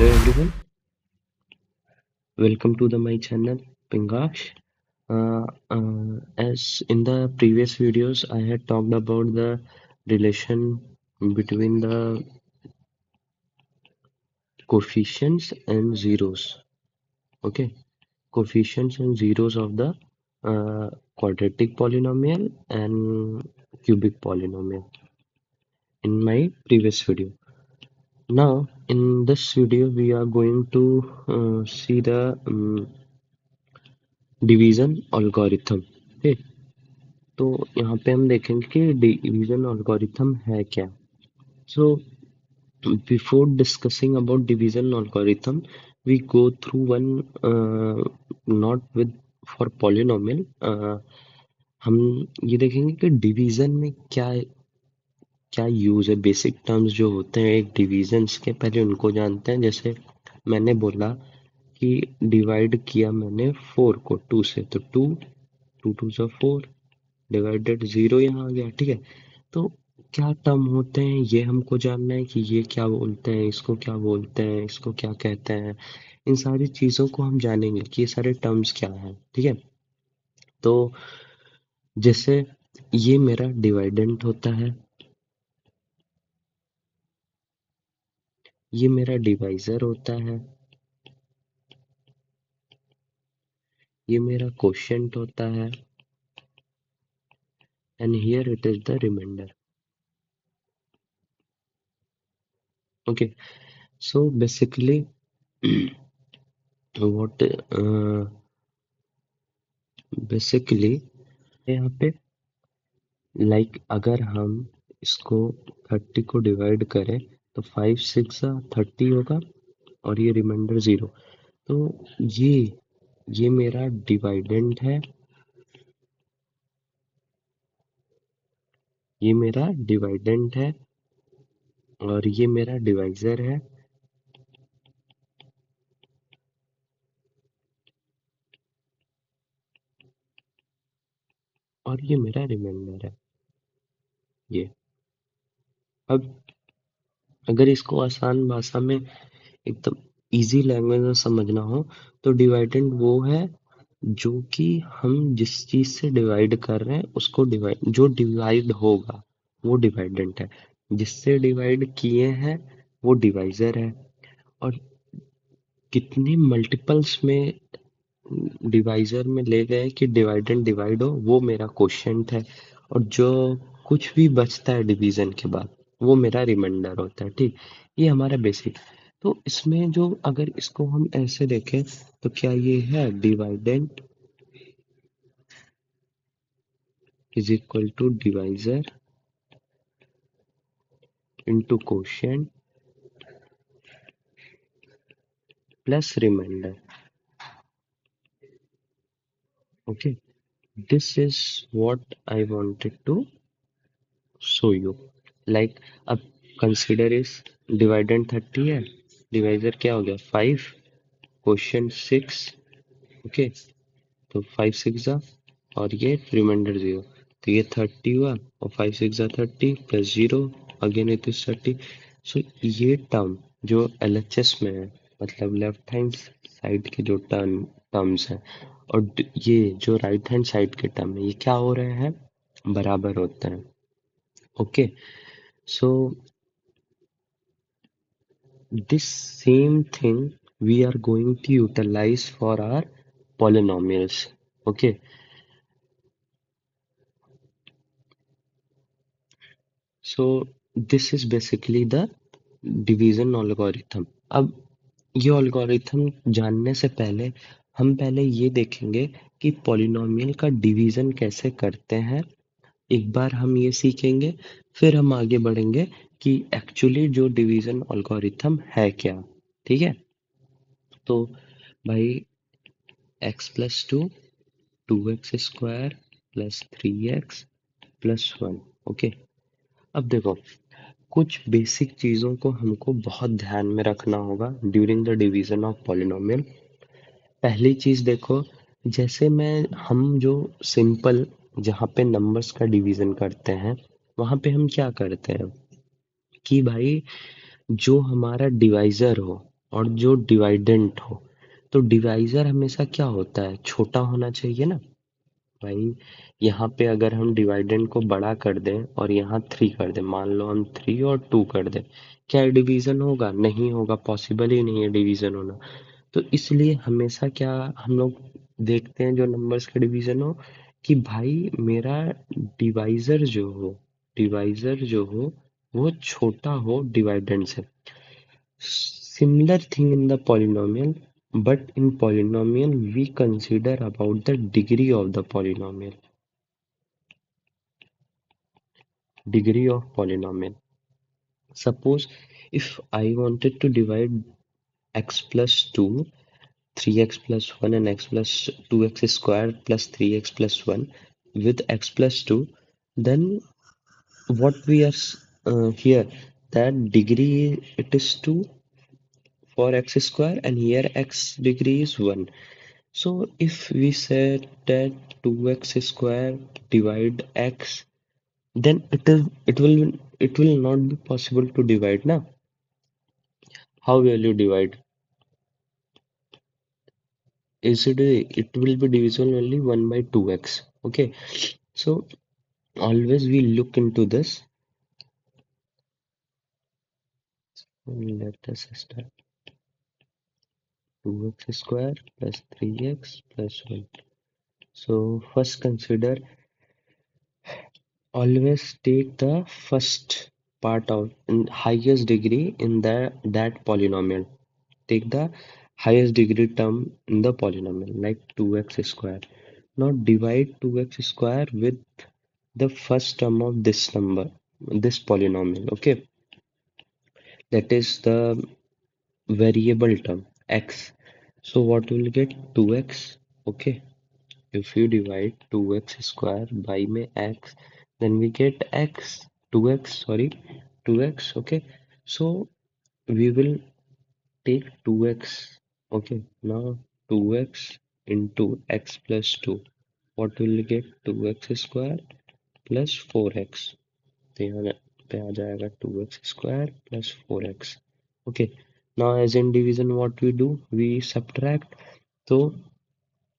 Hello everyone, welcome to my channel Pingash. As in the previous videos, I had talked about the relation between the coefficients and zeros. Okay, coefficients and zeros of the uh, quadratic polynomial and cubic polynomial in my previous video. Now, in this video, we are going to see the division algorithm. Okay, तो यहाँ पे हम देखेंगे कि division algorithm है क्या. So before discussing about division algorithm, we go through one not with for polynomial. हम ये देखेंगे कि डिवीजन में क्या क्या यूज है. बेसिक टर्म्स जो होते हैं एक डिविजन्स के, पहले उनको जानते हैं. जैसे मैंने बोला कि डिवाइड किया मैंने 4 को 2 से, तो 2 2 2 जा 4 डिवाइडेड 0 यहाँ आ गया. ठीक है, तो क्या टर्म होते हैं ये हमको जानना है कि ये क्या बोलते हैं, इसको क्या बोलते हैं, इसको क्या कहते हैं. इन सारी चीजों को हम जानेंगे कि ये सारे टर्म्स क्या हैं. ठीक है, तो जैसे ये मेरा डिवाइडेंट होता है, ये मेरा डिवाइजर होता है, ये मेरा क्वोशिएंट होता है, and here it is the remainder. Okay, so basically what basically यहाँ पे अगर हम इसको 30 को डिवाइड करें तो 5 6 30 होगा और ये रिमाइंडर 0. तो ये ये मेरा डिवाइडेंट है, ये मेरा डिवाइडेंट है और ये मेरा डिवाइजर है. और ये मेरा रिमाइंडर है. ये अब अगर इसको आसान भाषा में एकदम इजी लैंग्वेज में समझना हो तो डिवाइडेंट वो है जो कि हम जिस चीज से डिवाइड कर रहे हैं उसको डिवाइड, जो डिवाइड होगा वो डिवाइडेंट है. जिससे डिवाइड किए हैं वो डिवाइजर है. और कितने मल्टीपल्स में डिवाइजर में ले गए कि डिवाइडेंट डिवाइड हो वो मेरा क्वोशिएंट है. और जो कुछ भी बचता है डिवीजन के बाद वो मेरा रिमाइंडर होता है. ठीक, ये हमारा बेसिक. तो इसमें जो अगर इसको हम ऐसे देखें तो क्या ये है dividend is equal to divisor into quotient plus remainder. Okay, this is what I wanted to show you. Like अब consider is dividend 30 है, divisor क्या हो गया 5, quotient 6. ओके, तो 5 6 जा और ये रिमाइंडर 0, तो ये 30 हुआ और 5 6 जा 30 प्लस 0 अगेन इट इज 30. सो ये टर्म जो एलएचएस में है, मतलब लेफ्ट हैंड साइड के जो टर्म्स हैं और ये जो राइट हैंड साइड के टर्म है, ये क्या हो रहे हैं, बराबर होते हैं. Okay, so this same thing we are going to utilize for our polynomials. Okay, so this is basically the division algorithm. अब ये algorithm जानने से पहले हम पहले ये देखेंगे कि polynomial का division कैसे करते हैं. एक बार हम ये सीखेंगे फिर हम आगे बढ़ेंगे कि एक्चुअली जो डिवीजन algorithm है क्या. ठीक है, तो भाई x plus 2 2x square plus 3x plus 1. Okay, अब देखो कुछ बेसिक चीजों को हमको बहुत ध्यान में रखना होगा during the division of polynomial. पहली चीज देखो, जैसे मैं हम जो सिंपल जहाँ पे नंबर्स का डिवीजन करते हैं वहां पे हम क्या करते हैं कि भाई जो हमारा डिवाइजर हो और जो डिवाइडेंट हो। तो डिवाइजर हमेशा क्या होता है, छोटा होना चाहिए ना भाई। यहाँ पे अगर हम डिवाइडेंड को बड़ा कर दें और यहाँ 3 कर दें, मान लो हम 3 और 2 कर दें, क्या डिवीजन होगा? नहीं होगा, पॉसिबल ही नहीं है डिवीजन होना। तो इसलिए हमेशा क्या हम लोग देखते हैं जो नंबर्स का डिवीजन हो, कि भाई मेरा डिवाइजर जो हो डिवाइजर जो हो वो छोटा हो डिवाइडेंड से। Similar thing in the polynomial, but in polynomial we consider about the degree of the polynomial. Degree of polynomial. Suppose if I wanted to divide x plus 2, 3x plus 1 and x plus 2x squared plus 3x plus 1 with x plus 2, then what we are here, that degree it is 2 for x square, and here x degree is 1. So if we said that 2x square divide x, then it will not be possible to divide now. How will you divide? Is it will be divisible only 1 by 2x. Okay. So always we look into this. Let us start 2x square plus 3x plus 1. So first consider, always take the first part of in highest degree in that polynomial. Take the highest degree term in the polynomial, like 2x square. Now divide 2x square with the first term of this number, this polynomial. Okay, that is the variable term x. So what will get? 2x. Okay, if you divide 2x square by my x, then we get x, 2x, sorry, 2x. Okay, so we will take 2x. Okay, now 2x into x plus 2. What will we get? 2x square plus 4x. तो यहाँ पे आ जाएगा 2x square plus 4x. Okay, now as in division what we do? We subtract. So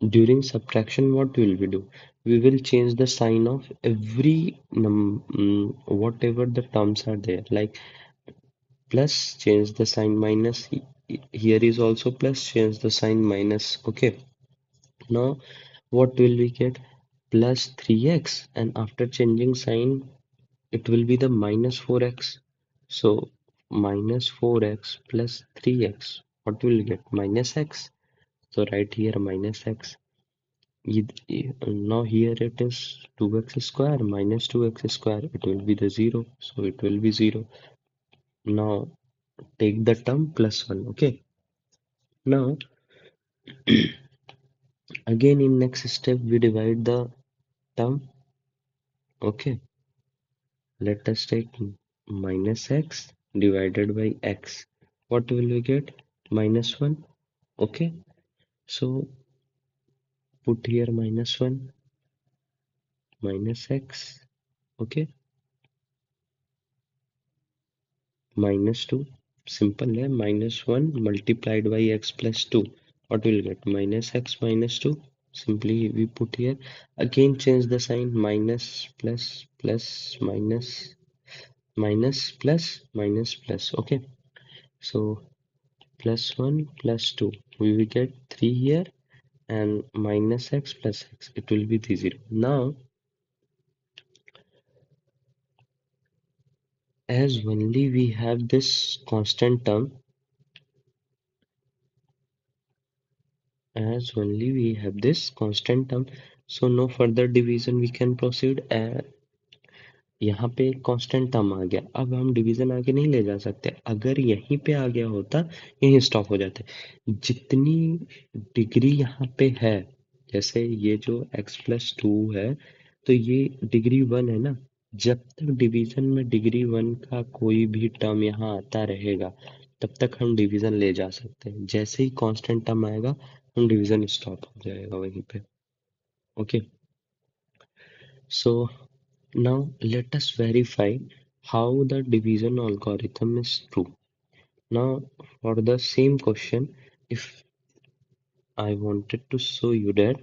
during subtraction what will we do? We will change the sign of every whatever the terms are there. Like plus, change the sign minus. Here is also plus, change the sign minus. Okay, now what will we get? Plus 3x, and after changing sign it will be the minus 4x. So minus 4x plus 3x, what will we get? Minus x. So right here minus x. Now here it is 2x square minus 2x square, it will be the 0, so it will be 0. Now take the term plus 1. Okay, now again in next step we divide the term. Okay, let us take minus x divided by x. What will we get? Minus 1. Okay, so put here minus 1 minus x. Okay, minus 2. Simple है, minus 1 multiplied by x plus 2. What will get? Minus x minus 2. Simply we put here. Again change the sign, minus plus plus minus minus plus minus plus. Okay, so plus 1 plus 2. We will get 3 here, and minus x plus x. It will be the 0. Now as only we have this constant term, so no further division we can proceed. यहाँ पे एक constant term आ गया, अब हम division आगे नहीं ले जा सकते। अगर यहीं पे आ गया होता, यहीं स्टॉप हो जाते। जितनी डिग्री यहाँ पे है, जैसे ये जो x प्लस 2 है, तो ये डिग्री 1 है ना। जब तक डिवीजन में डिग्री 1 का कोई भी टर्म यहाँ आता रहेगा, तब तक हम डिवीजन ले जा सकते हैं। जैसे ही कांस्टेंट टर्म आएगा, हम डिवीजन स्टॉप हो जाएगा वहीं पे। Okay, so now let us verify how the division algorithm is true. Now for the same question, if I wanted to show you that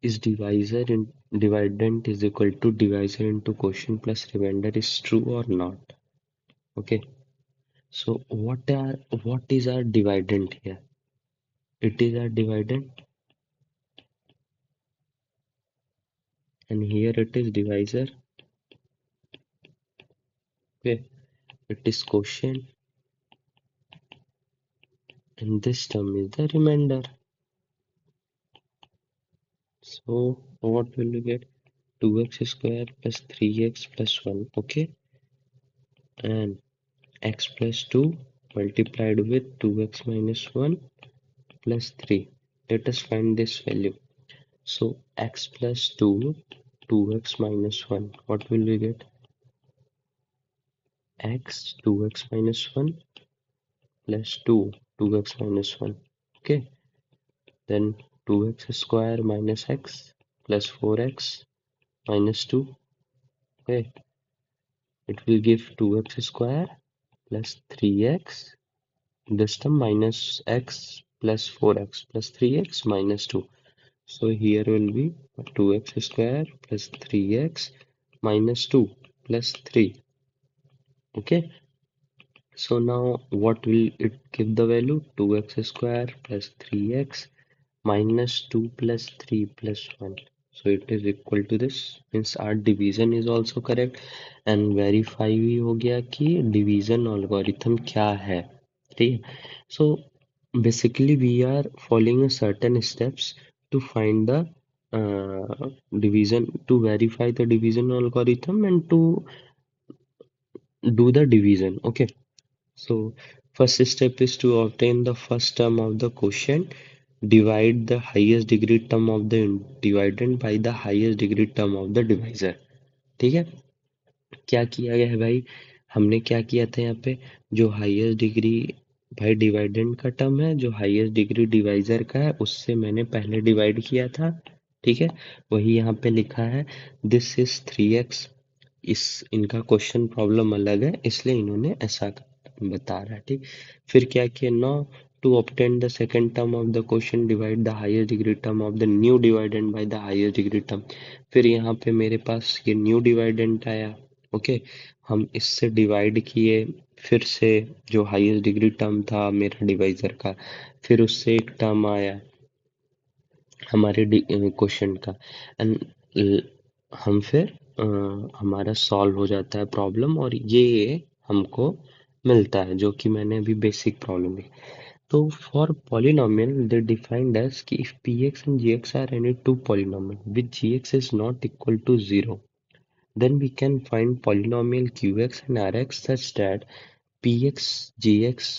is divisor in dividend is equal to divisor into quotient plus remainder is true or not. Okay, so what is our dividend here? It is our dividend, and here it is divisor. Okay, it is quotient, and this term is the remainder. So what will you get? 2x square plus 3x plus 1. Okay, and x plus 2 multiplied with 2x minus 1 plus 3. Let us find this value. So x plus 2, 2x minus 1. What will we get? X, 2x minus 1 plus 2, 2x minus 1. Okay, then 2x square minus x plus 4x minus 2. Okay, it will give 2x square plus 3x. This term minus x plus 4x plus 3x minus 2. So here will be 2x square plus 3x minus 2 plus 3. Okay. So now what will it give the value? 2x square plus 3x minus 2 plus 3 plus 1. So it is equal to this. Means our division is also correct. And verify भी हो गया कि division algorithm क्या है. ठीक है. So basically we are following a certain steps to find the division, to verify the division algorithm and to do the division. Okay. So first step is to obtain the first term of the quotient, divide the highest degree term of the dividend by the highest degree term of the divisor. ठीक है, क्या किया गया है भाई? हमने क्या किया था यहाँ पे? जो हाईएस्ट डिग्री भाई डिवाइडेंड का टर्म है, जो हाईएस्ट डिग्री डिवाइजर का है, उससे मैंने पहले डिवाइड किया था. ठीक है, वही यहाँ पे लिखा है. This is 3x. इस इनका क्वेश्चन प्रॉब्लम अलग है, इसलिए इन्होंने ऐसा बता रहा है. ठीक, फिर क्या किया? No, to obtain the second term of the question divide the highest degree term of the new dividend by the highest degree term. फिर यहाँ पे मेरे पास ये न्यू डिवाइडेंट आया. ओके, हम इससे डिवाइड किए, फिर से जो हाईएस्ट डिग्री टर्म था मेरा डिवाइजर का, फिर उससे एक टर्म आया हमारे क्वेश्चन का, एंड हम फिर हमारा सॉल्व हो जाता है प्रॉब्लम, और ये हमको मिलता है जो कि मैंने अभी बेसिक प्रॉब्लम ली. तो for polynomial they defined as कि if P X and G X are any two polynomial which G X is not equal to zero, then we can find polynomial qx and rx such that px gx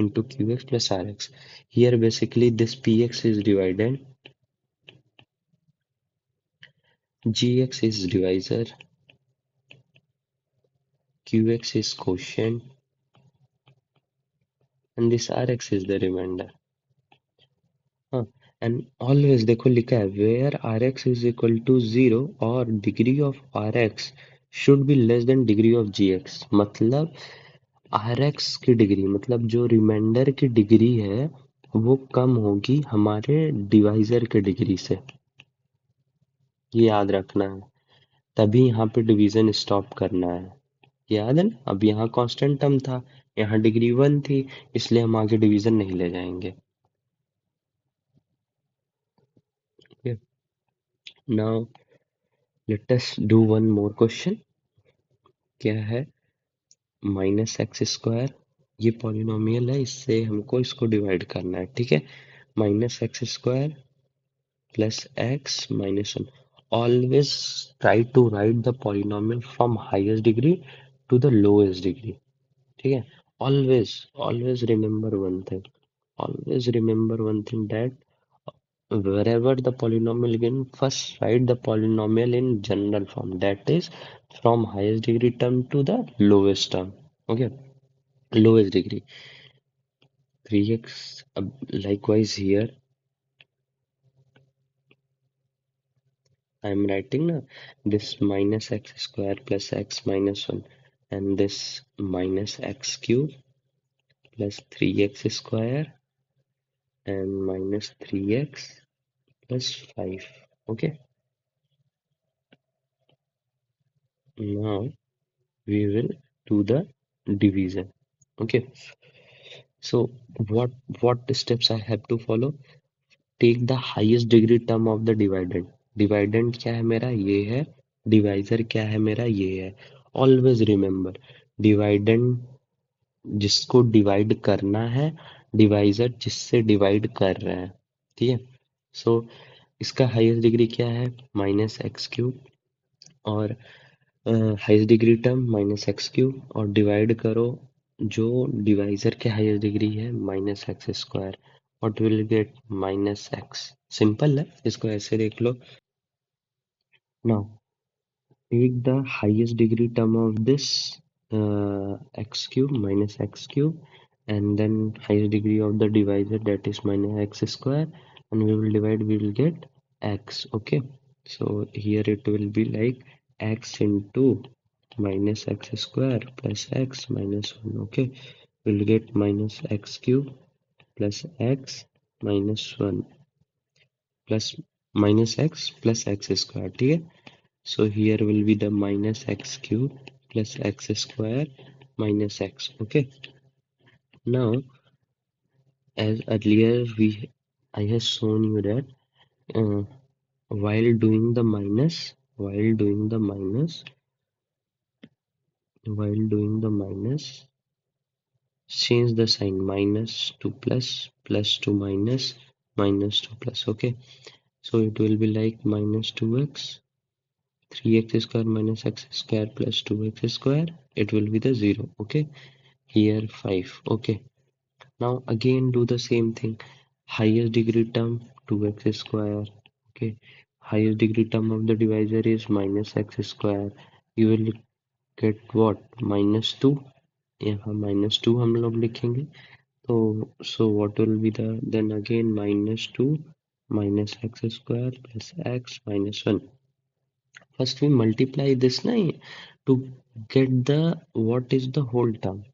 into qx plus rx. Here basically this px is divided, gx is divisor, qx is quotient, and this rx is the remainder. हाँ, and always देखो लिखा है where rx is equal to 0 or degree of rx should be less than degree of gx. मतलब rx की degree, मतलब जो reminder की degree है वो कम होगी हमारे डिवाइजर के डिग्री से. ये याद रखना है, तभी यहाँ पे डिवीजन स्टॉप करना है. याद है ना, अब यहाँ कांस्टेंट टर्म था, यहाँ डिग्री 1 थी, इसलिए हम आगे डिवीजन नहीं ले जाएंगे. Now let us do one more question. क्या है? माइनस एक्स स्क्वायर, ये पॉलिनोमियल है, इससे हमको इसको डिवाइड करना है. ठीक है, minus X square plus x minus 1. Always try to write the polynomial from highest degree to the lowest degree. ठीक है, always remember one thing. Always remember one thing, that wherever the polynomial again, first write the polynomial in general form. That is from highest degree term to the lowest term. Okay, lowest degree 3x. Likewise here I am writing now this minus x square plus x minus 1. and this minus x cube plus 3x square and minus 3x plus 5. Okay, now we will do the division. Okay, so what what steps I have to follow? Take the highest degree term of the dividend. Dividend क्या है मेरा, ये है. Divisor क्या है मेरा, ये है. ऑलवेज रिमेंबर, डिवाइडेंड जिसको डिवाइड करना है, डिवाइजर जिससे डिवाइड कर रहे हैं. ठीक है. सो इसका हाईएस्ट डिग्री क्या है, माइनस एक्स क्यूब, और highest degree term minus X cube, और डिवाइड करो जो डिवाइजर के हाईएस्ट डिग्री है minus X square. What will get, minus X. Simple है, इसको ऐसे देख लो. Now take the highest degree term of this x cube minus x cube, and then highest degree of the divisor, that is minus x square, and we will divide, we will get x. Okay, so here it will be like x into minus x square plus x minus 1. Okay, we'll get minus x cube plus x minus 1 plus minus x plus x square. ठीक है. So here will be the minus x cube plus x square minus x. Okay. Now, as earlier I have shown you that uh, while doing the minus, change the sign, minus to plus, plus to minus, minus to plus. Okay. So it will be like minus 2x, 3x square minus x square plus 2x square. It will be the 0. Okay. Here 5. Okay. Now again do the same thing. Highest degree term 2x square. Okay. Highest degree term of the divisor is minus x square. You will get what? Minus 2. यहाँ minus 2 हम लोग लिखेंगे. So what will be the, then again minus 2 minus x square plus x minus 1. First we multiply this na, to get the what is the whole term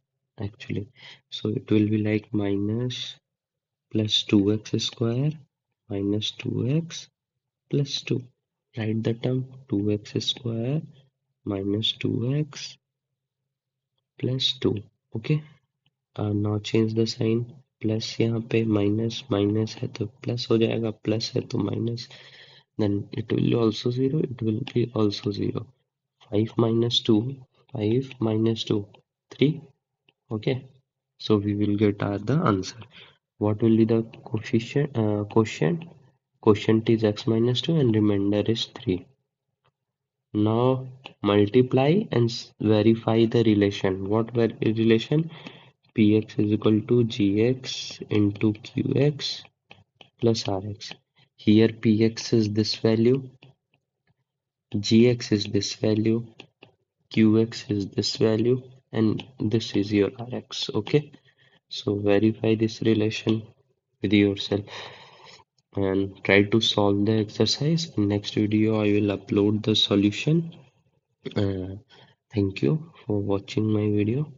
actually. So it will be like minus plus 2x square minus 2x plus 2. Write the term 2x square minus 2x plus 2. Okay. Now change the sign. Plus यहाँ पे minus minus है तो plus हो जाएगा, plus है तो minus. Then it will also 0, it will be also 0. 5 minus 2, 5 minus 2, 3. Okay, so we will get the answer. What will be the coefficient? Quotient is x minus 2 and remainder is 3. Now multiply and verify the relation. What relation? Px is equal to gx into qx plus rx. Here px is this value, gx is this value, qx is this value, and this is your rx. Okay, so verify this relation with yourself and try to solve the exercise. In next video I will upload the solution. Thank you for watching my video.